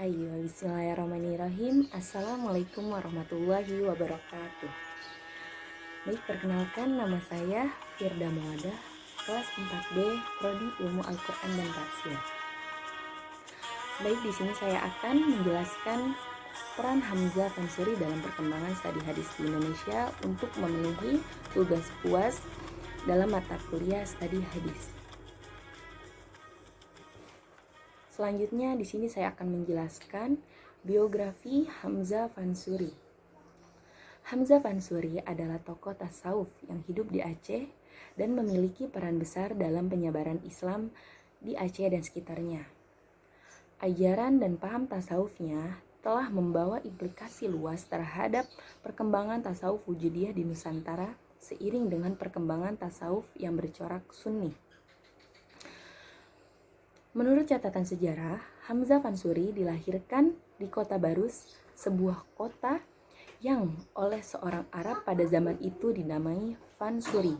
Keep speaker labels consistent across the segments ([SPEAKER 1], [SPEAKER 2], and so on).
[SPEAKER 1] Ayo, bismillahirrahmanirrahim. Assalamualaikum warahmatullahi wabarakatuh. Baik, perkenalkan nama saya Firda Muadah, kelas 4B, Prodi Ilmu Al-Quran dan Tafsir. Baik, di sini saya akan menjelaskan peran Hamzah Fansuri dalam perkembangan studi hadis di Indonesia untuk memenuhi tugas UAS dalam mata kuliah studi hadis. Selanjutnya di sini saya akan menjelaskan biografi Hamzah Fansuri. Hamzah Fansuri adalah tokoh tasawuf yang hidup di Aceh dan memiliki peran besar dalam penyebaran Islam di Aceh dan sekitarnya. Ajaran dan paham tasawufnya telah membawa implikasi luas terhadap perkembangan tasawuf wujudiyah di Nusantara seiring dengan perkembangan tasawuf yang bercorak sunni. Menurut catatan sejarah, Hamzah Fansuri dilahirkan di Kota Barus, sebuah kota yang oleh seorang Arab pada zaman itu dinamai Fansuri.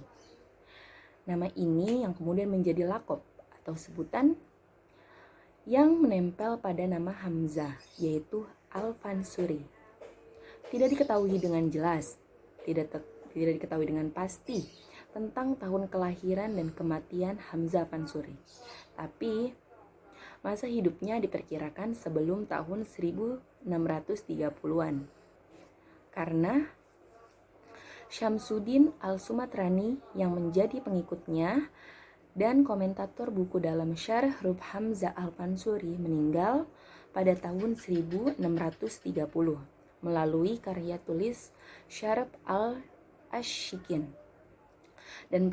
[SPEAKER 1] Nama ini yang kemudian menjadi lakop atau sebutan yang menempel pada nama Hamzah, yaitu Al-Fansuri. Tidak diketahui dengan jelas, tidak diketahui dengan pasti tentang tahun kelahiran dan kematian Hamzah Fansuri. Tapi masa hidupnya diperkirakan sebelum tahun 1630-an. Karena Syamsuddin Al-Sumatrani yang menjadi pengikutnya dan komentator buku dalam Syarh Rub Hamzah Al-Fansuri meninggal pada tahun 1630 melalui karya tulis Syarh Al-Ashikin. Dan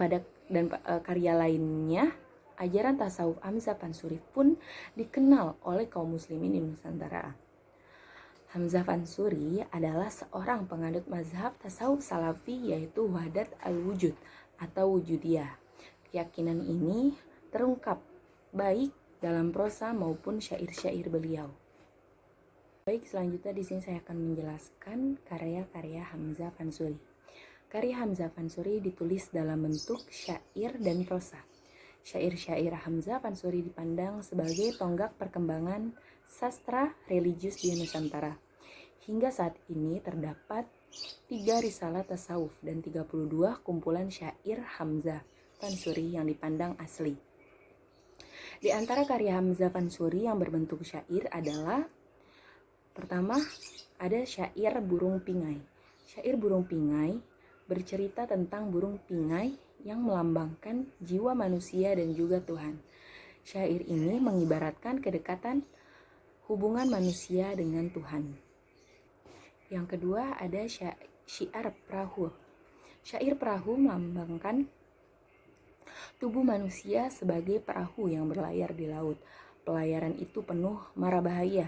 [SPEAKER 1] karya lainnya, ajaran tasawuf Hamzah Fansuri pun dikenal oleh kaum muslimin di Nusantara. Hamzah Fansuri adalah seorang penganut mazhab tasawuf salafi yaitu Wahdat al-Wujud atau Wujudiyah. Keyakinan ini terungkap baik dalam prosa maupun syair-syair beliau. Baik, selanjutnya di sini saya akan menjelaskan karya-karya Hamzah Fansuri. Karya Hamzah Fansuri ditulis dalam bentuk syair dan prosa. Syair-syair Hamzah Fansuri dipandang sebagai tonggak perkembangan sastra religius di Nusantara. Hingga saat ini terdapat 3 risalah tasawuf dan 32 kumpulan syair Hamzah Fansuri yang dipandang asli. Di antara karya Hamzah Fansuri yang berbentuk syair adalah pertama, ada syair Burung Pingai. Syair Burung Pingai bercerita tentang burung pingai yang melambangkan jiwa manusia dan juga Tuhan. Syair ini mengibaratkan kedekatan hubungan manusia dengan Tuhan. Yang kedua ada syiar perahu. Syair perahu melambangkan tubuh manusia sebagai perahu yang berlayar di laut. Pelayaran itu penuh mara bahaya.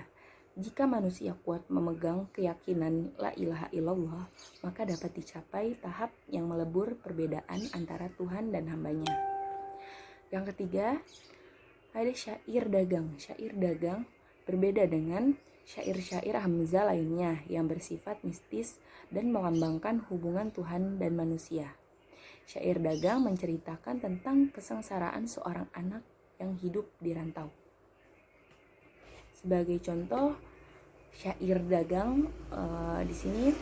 [SPEAKER 1] Jika manusia kuat memegang keyakinan la ilaha illallah, maka dapat dicapai tahap yang melebur perbedaan antara Tuhan dan hambanya. Yang ketiga, ada syair dagang. Syair dagang berbeda dengan syair-syair Hamzah lainnya yang bersifat mistis dan melambangkan hubungan Tuhan dan manusia. Syair dagang menceritakan tentang kesengsaraan seorang anak yang hidup di rantau. Sebagai contoh, syair dagang di sini,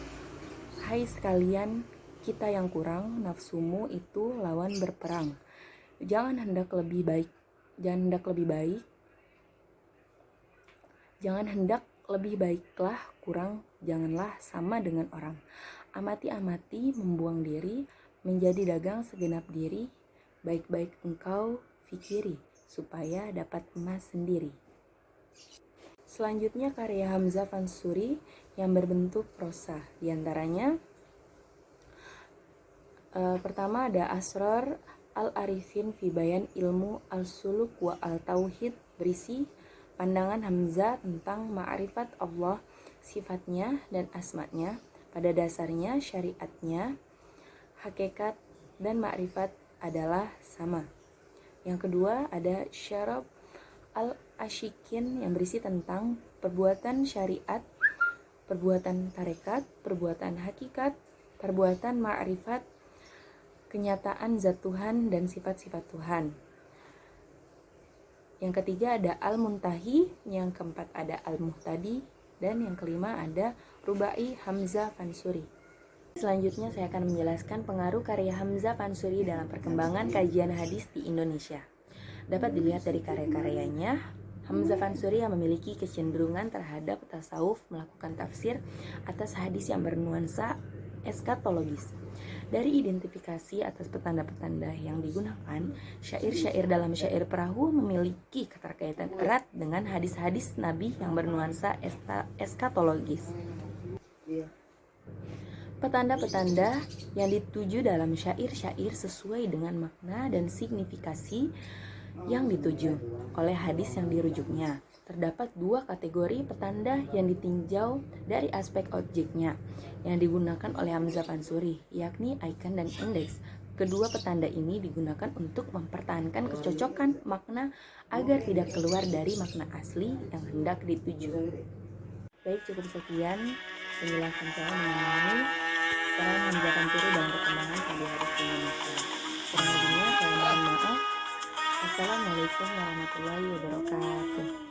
[SPEAKER 1] hai sekalian kita yang kurang, nafsumu itu lawan berperang. Jangan hendak lebih baiklah kurang, janganlah sama dengan orang. Amati-amati membuang diri, menjadi dagang segenap diri, baik-baik engkau fikiri, supaya dapat emas sendiri. Selanjutnya karya Hamzah Fansuri yang berbentuk prosa. Di antaranya pertama ada Asrar Al-Arifin fi Bayan Ilmu Al-Suluk wa Al-Tauhid, berisi pandangan Hamzah tentang ma'rifat Allah, sifatnya dan asma'nya. Pada dasarnya syariatnya, hakikat dan ma'rifat adalah sama. Yang kedua ada Syarab Al-Ashikin yang berisi tentang perbuatan syariat, perbuatan tarekat, perbuatan hakikat, perbuatan ma'rifat, kenyataan zat Tuhan dan sifat-sifat Tuhan. Yang ketiga ada al-muntahi, yang keempat ada al-muhtadi, dan yang kelima ada Rubai Hamzah Fansuri. Selanjutnya saya akan menjelaskan pengaruh karya Hamzah Fansuri dalam perkembangan kajian hadis di Indonesia. Dapat dilihat dari karya-karyanya, Hamzah Fansuri yang memiliki kecenderungan terhadap tasawuf melakukan tafsir atas hadis yang bernuansa eskatologis. Dari identifikasi atas petanda-petanda yang digunakan, syair-syair dalam syair perahu memiliki keterkaitan erat dengan hadis-hadis Nabi yang bernuansa eskatologis. Petanda-petanda yang dituju dalam syair-syair sesuai dengan makna dan signifikasi yang dituju oleh hadis yang dirujuknya. Terdapat dua kategori petanda yang ditinjau dari aspek objeknya yang digunakan oleh Hamzah Fansuri, yakni icon dan indeks. Kedua petanda ini digunakan untuk mempertahankan kecocokan makna agar tidak keluar dari makna asli yang hendak dituju. Baik, cukup sekian penjelasan saya mengenai peran Hamzah Fansuri dalam perkembangan kajian hadis di Indonesia. Kurang lebihnya saya mohon maaf. Assalamualaikum warahmatullahi wabarakatuh.